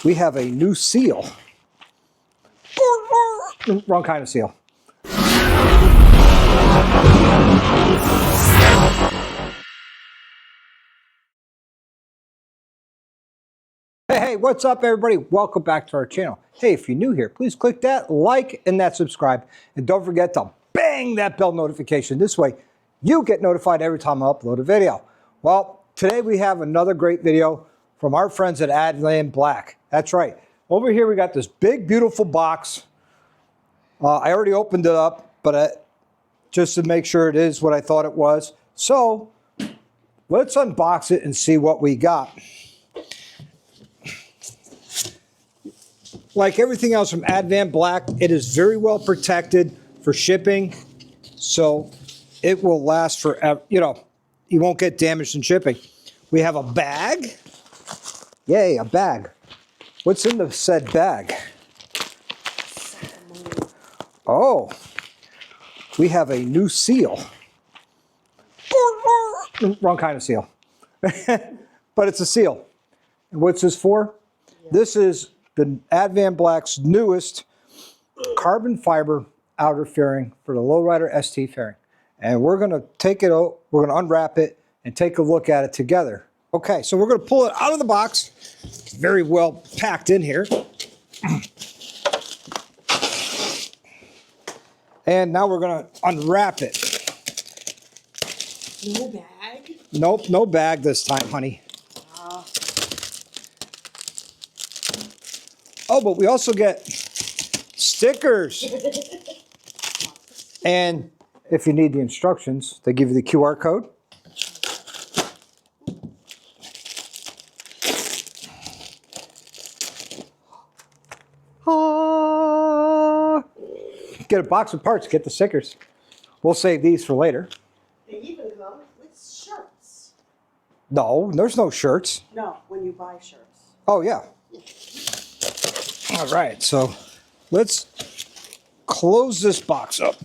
we have a new seal. Wrong kind of seal. Hey, what's up everybody? Welcome back to our channel. Hey, if you're new here, please click that like and that subscribe. And don't forget to bang that bell notification. This way, you get notified every time I upload a video. Well, today we have another great video from our friends at Advan Black. That's right. Over here we got this big, beautiful box. I already opened it up, but just to make sure it is what I thought it was. So, let's unbox it and see what we got. Like everything else from Advan Black, it is very well protected for shipping, so it will last forever. You know, you won't get damaged in shipping. We have a bag. Yay, a bag. What's in the said bag? Oh, we have a new seal. Wrong kind of seal. But it's a seal. And what's this for? Yeah. This is the Advan Black's newest carbon fiber outer fairing for the Lowrider ST fairing. And we're going to take it out, we're going to unwrap it and take a look at it together. Okay, so we're going to pull it out of the box. It's very well packed in here. And now we're going to unwrap it. No bag? Nope, no bag this time, honey. Oh, but we also get stickers. And if you need the instructions, they give you the QR code. Get a box of parts, get the stickers. We'll save these for later. They even come with shirts. No, there's no shirts. No, when you buy shirts. Oh, yeah. All right, so let's close this box up.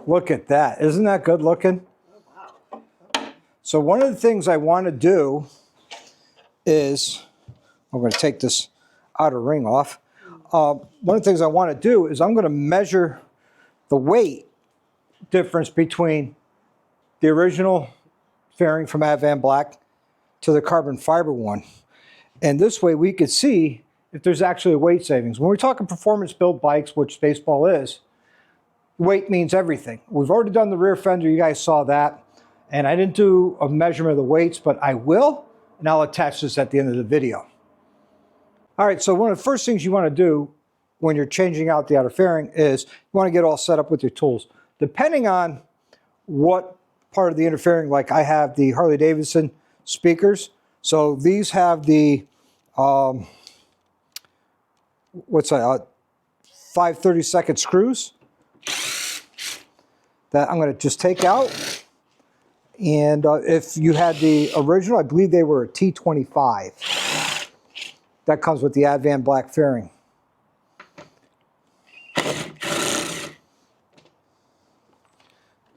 Look at that. Isn't that good looking? Oh, wow. So one of the things I want to do is, I'm going to take this outer ring off. One of the things I want to do is I'm going to measure the weight difference between the original fairing from Advan Black to the carbon fiber one. And this way we could see if there's actually a weight savings. When we're talking performance build bikes, which baseball is, weight means everything. We've already done the rear fender, you guys saw that. And I didn't do a measurement of the weights, but I will, and I'll attach this at the end of the video. All right, so one of the first things you want to do when you're changing out the outer fairing is you want to get all set up with your tools. Depending on what part of the inner fairing, like I have the Harley Davidson speakers. So these have the, 5/32 screws that I'm going to just take out. And if you had the original, I believe they were a T25. That comes with the Advan Black fairing.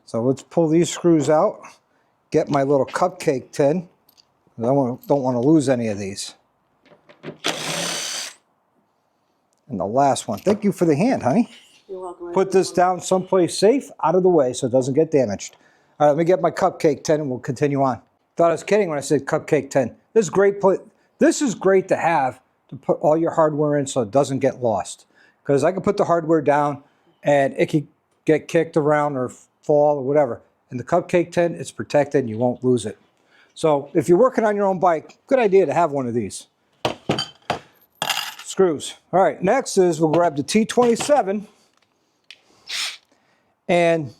So let's pull these screws out, get my little cupcake tin. I don't want to lose any of these. And the last one. Thank you for the hand, honey. You're welcome. Put this down someplace safe, out of the way, so it doesn't get damaged. All right, let me get my cupcake tin and we'll continue on. Thought I was kidding when I said cupcake tin. This is great. This is great to have to put all your hardware in so it doesn't get lost. Because I can put the hardware down and it can get kicked around or fall or whatever. In the cupcake tin, it's protected and you won't lose it. So if you're working on your own bike, good idea to have one of these. Screws. All right, next is we'll grab the T27. And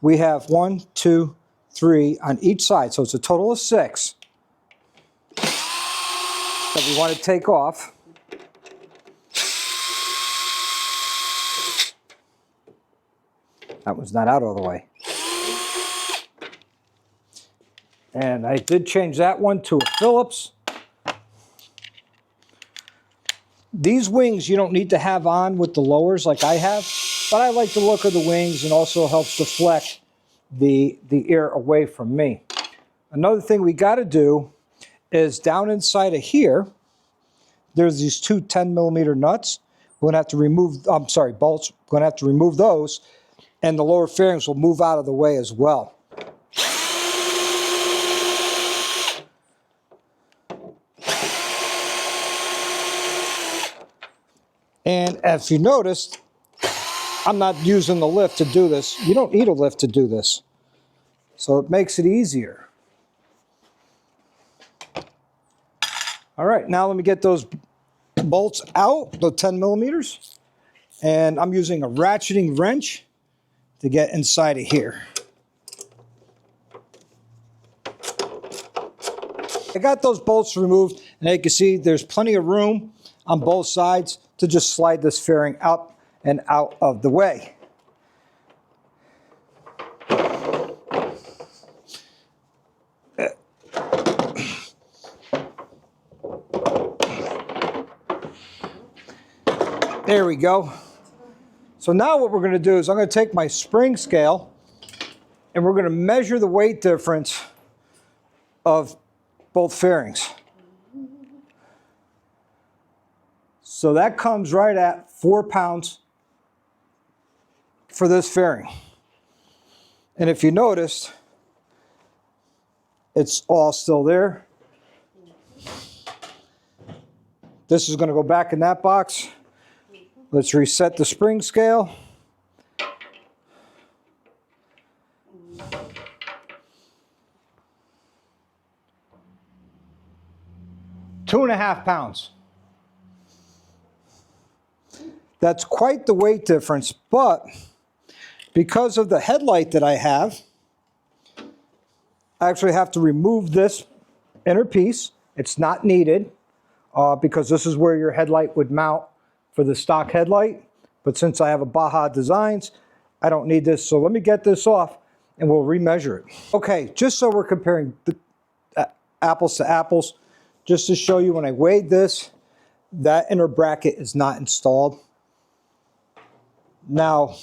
we have 1, 2, 3 on each side. So it's a total of 6 that we want to take off. That one's not out all the way. And I did change that one to a Phillips. These wings you don't need to have on with the lowers like I have, but I like the look of the wings and also helps deflect the air away from me. Another thing we got to do is down inside of here, there's these two 10mm nuts. We're going to have to remove, bolts. We're going to have to remove those, and the lower fairings will move out of the way as well. And as you noticed, I'm not using the lift to do this. You don't need a lift to do this. So it makes it easier. All right, now let me get those bolts out, the 10mm. And I'm using a ratcheting wrench to get inside of here. I got those bolts removed, and you can see there's plenty of room on both sides to just slide this fairing up and out of the way. There we go. So now what we're going to do is I'm going to take my spring scale and we're going to measure the weight difference of both fairings. So that comes right at 4 pounds for this fairing. And if you noticed, it's all still there. This is going to go back in that box. Let's reset the spring scale. Two and a half pounds. That's quite the weight difference, but because of the headlight that I have, I actually have to remove this inner piece. It's not needed because this is where your headlight would mount for the stock headlight. But since I have a Baja Designs, I don't need this. So let me get this off and we'll remeasure it. Okay, just so we're comparing the, apples to apples, just to show you when I weighed this, that inner bracket is not installed. Now,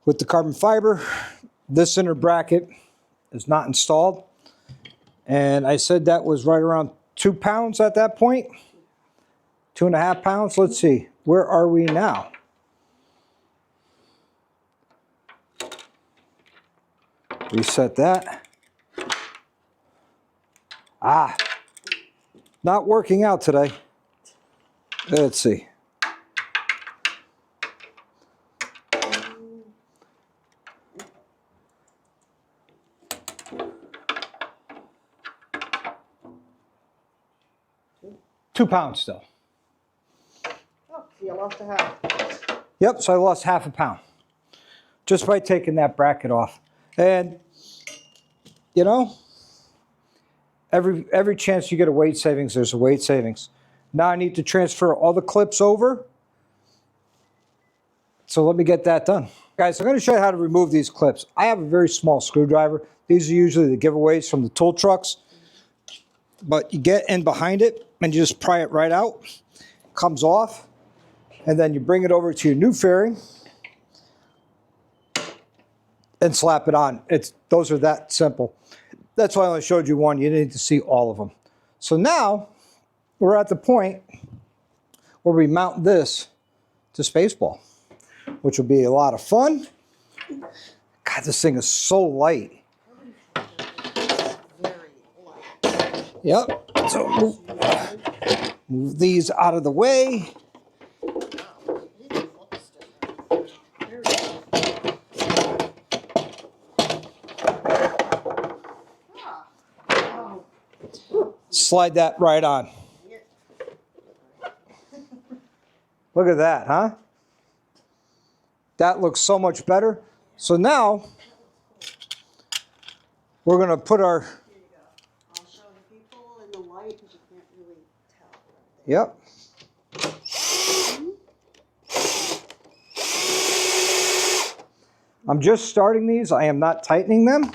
with the carbon fiber, this inner bracket is not installed. And I said that was right around 2 pounds at that point. 2.5 pounds. Let's see. Where are we now? Reset that. Not working out today. Let's see. £2 still. Oh, you lost a half. Yep, so I lost half a pound just by taking that bracket off. And, you know, every chance you get a weight savings, there's a weight savings. Now I need to transfer all the clips over. So let me get that done. Guys, I'm going to show you how to remove these clips. I have a very small screwdriver. These are usually the giveaways from the tool trucks. But you get in behind it and you just pry it right out. Comes off. And then you bring it over to your new fairing and slap it on. Those are that simple. That's why I only showed you one. You need to see all of them. So now we're at the point where we mount this to Spaceball, which will be a lot of fun. God, this thing is so light. Very light. Yep. So move these out of the way. Slide that right on. Look at that, huh? That looks so much better. So now we're going to put our... Here you go. I'll show the people in the light because you can't really tell. Yep. I'm just starting these. I am not tightening them.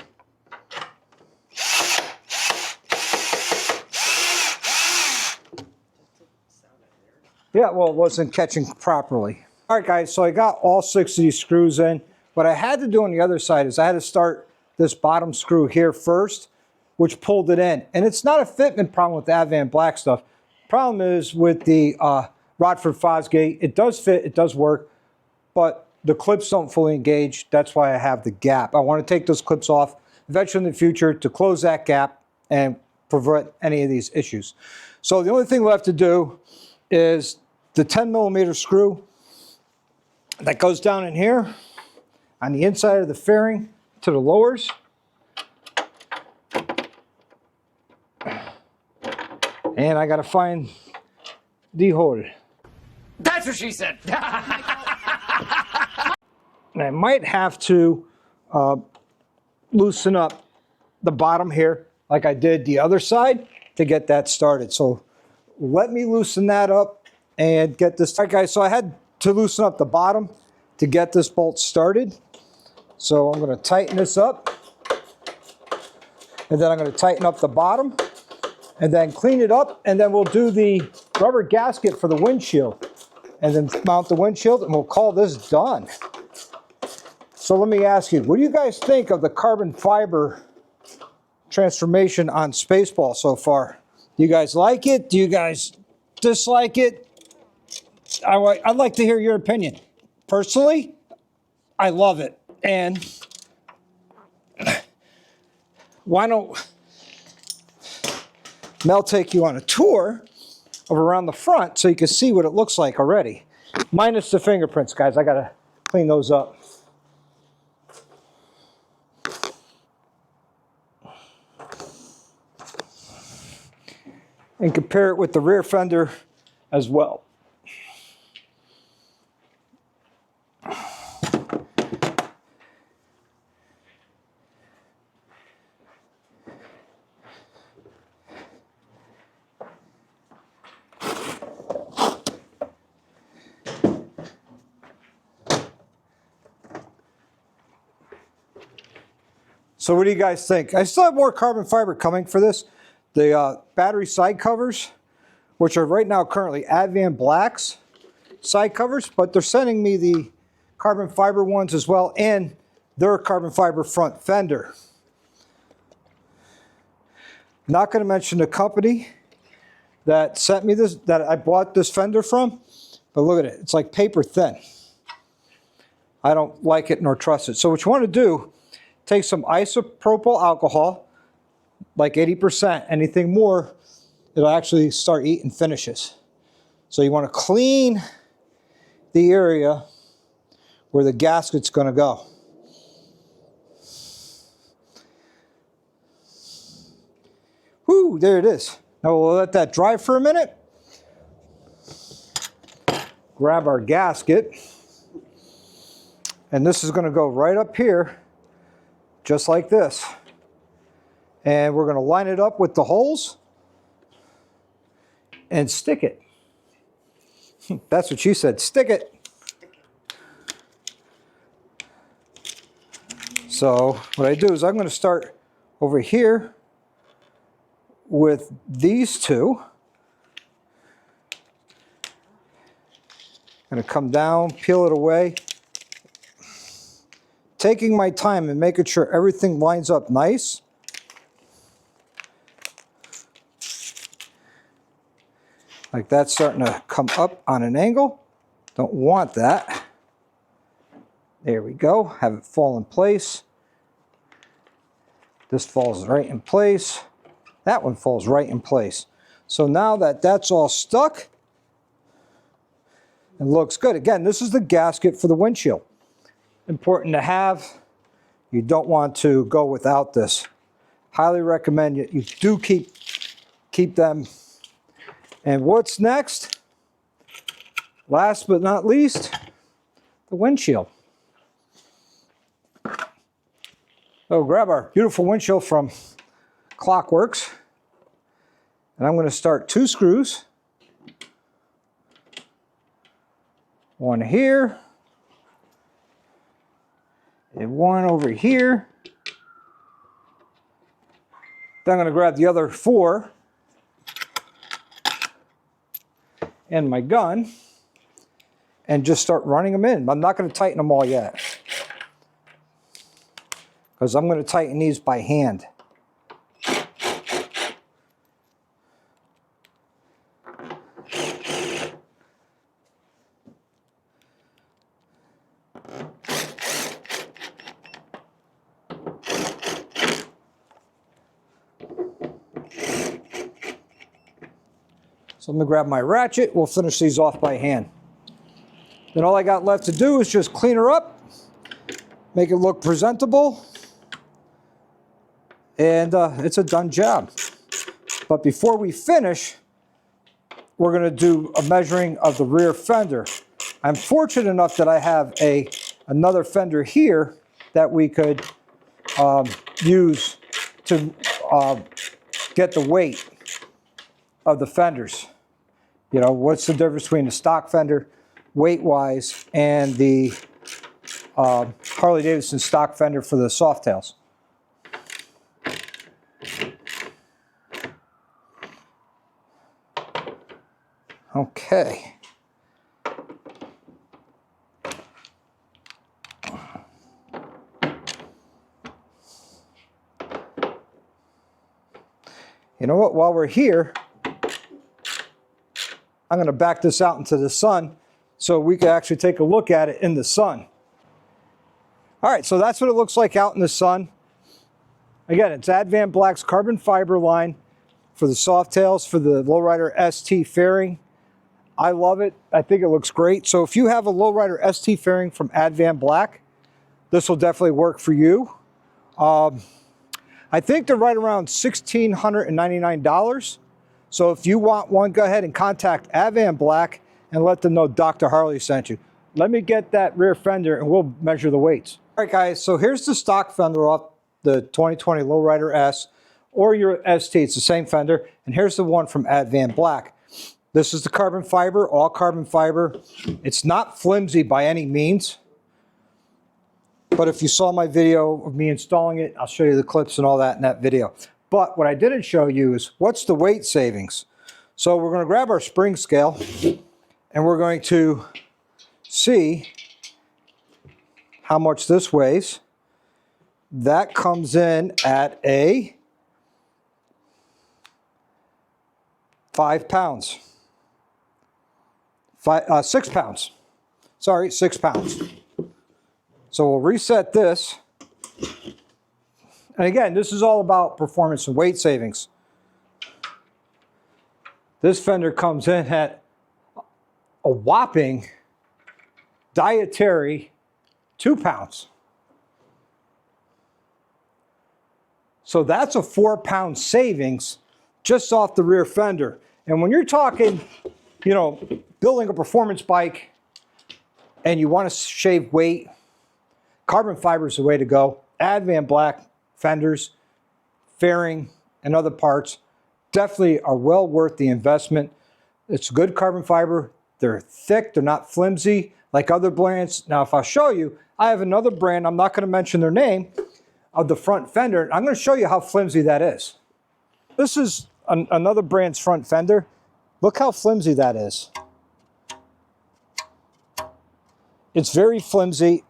Yeah, well, it wasn't catching properly. All right, guys, so I got all 6 of these screws in. What I had to do on the other side is I had to start this bottom screw here first, which pulled it in. And it's not a fitment problem with the Advan Black stuff. Problem is with the Rodford Fosgate, it does fit, it does work, but the clips don't fully engage. That's why I have the gap. I want to take those clips off eventually in the future to close that gap and prevent any of these issues. So the only thing left to do is the 10mm screw that goes down in here on the inside of the fairing to the lowers. And I got to find the hole. That's what she said. And I might have to loosen up the bottom here like I did the other side to get that started. So let me loosen that up and get this. All right, guys, so I had to loosen up the bottom to get this bolt started. So I'm going to tighten this up. And then I'm going to tighten up the bottom. And then clean it up. And then we'll do the rubber gasket for the windshield. And then mount the windshield, and we'll call this done. So let me ask you, what do you guys think of the carbon fiber transformation on Spaceball so far? Do you guys like it? Do you guys dislike it? I'd like to hear your opinion. Personally, I love it. And why don't Mel take you on a tour of around the front so you can see what it looks like already. Minus the fingerprints, guys. I got to clean those up. And compare it with the rear fender as well. So what do you guys think? I still have more carbon fiber coming for this. The battery side covers, which are right now currently Advan Black's side covers, but they're sending me the carbon fiber ones as well, and their carbon fiber front fender. Not going to mention the company that sent me this, that I bought this fender from, but look at it. It's like paper thin. I don't like it nor trust it. So what you want to do, take some isopropyl alcohol, like 80%. Anything more, it'll actually start eating finishes. So you want to clean the area where the gasket's going to go. Whoo, there it is. Now we'll let that dry for a minute. Grab our gasket. And this is going to go right up here, just like this. And we're going to line it up with the holes and stick it. That's what she said, stick it. So what I do is I'm going to start over here with these two. I'm going to come down, peel it away. Taking my time and making sure everything lines up nice. Like that's starting to come up on an angle. Don't want that. There we go. Have it fall in place. This falls right in place. That one falls right in place. So now that that's all stuck, it looks good. Again, this is the gasket for the windshield. Important to have. You don't want to go without this. Highly recommend you do keep them. And what's next? Last but not least, the windshield. So grab our beautiful windshield from Clockworks. And I'm going to start 2 screws. One here. And one over here. Then I'm going to grab the other 4. and my gun and just start running them in. I'm not going to tighten them all yet, because I'm going to tighten these by hand. So I'm going to grab my ratchet. We'll finish these off by hand. Then all I got left to do is just clean her up, make it look presentable, and it's a done job. But before we finish, we're going to do a measuring of the rear fender. I'm fortunate enough that I have another fender here that we could use to get the weight of the fenders. You know, what's the difference between the stock fender weight-wise and the Harley-Davidson stock fender for the Softails. Okay. You know what, while we're here, I'm going to back this out into the sun so we can actually take a look at it in the sun. All right, so that's what it looks like out in the sun. Again, it's Advan Black's carbon fiber line for the Softails, for the Lowrider ST fairing. I love it. I think it looks great. So if you have a Lowrider ST fairing from Advan Black, this will definitely work for you. I think they're right around $1,699. So if you want one, go ahead and contact Advan Black and let them know Dr. Harley sent you. Let me get that rear fender and we'll measure the weights. All right, guys, so here's the stock fender off the 2020 Lowrider S or your ST. It's the same fender. And here's the one from Advan Black. This is the carbon fiber, all carbon fiber. It's not flimsy by any means. But if you saw my video of me installing it, I'll show you the clips and all that in that video. But what I didn't show you is what's the weight savings. So we're going to grab our spring scale and we're going to see how much this weighs. That comes in at a 5 pounds. 6 pounds. Sorry, 6 pounds. So we'll reset this. And again, this is all about performance and weight savings. This fender comes in at a whopping dietary 2 pounds. So that's a 4 pound savings just off the rear fender. And when you're talking, you know, building a performance bike and you want to shave weight, carbon fiber is the way to go. Advan Black fenders, fairing, and other parts definitely are well worth the investment. It's good carbon fiber. They're thick. They're not flimsy like other brands. Now, if I'll show you, I have another brand. I'm not going to mention their name of the front fender. I'm going to show you how flimsy that is. This is another brand's front fender. Look how flimsy that is. It's very flimsy.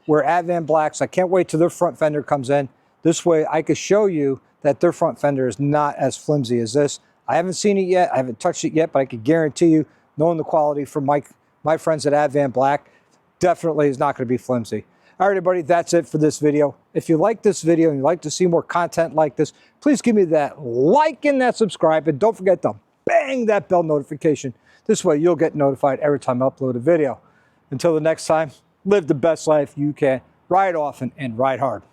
Where Advan Black's, I can't wait till their front fender comes in. This way I could show you that their front fender is not as flimsy as this. I haven't seen it yet. I haven't touched it yet, but I can guarantee you, knowing the quality from my friends at Advan Black, definitely is not going to be flimsy. All right, everybody, that's it for this video. If you like this video and you'd like to see more content like this, please give me that like and that subscribe, and don't forget to bang that bell notification. This way you'll get notified every time I upload a video. Until the next time, live the best life you can. Ride often and ride hard.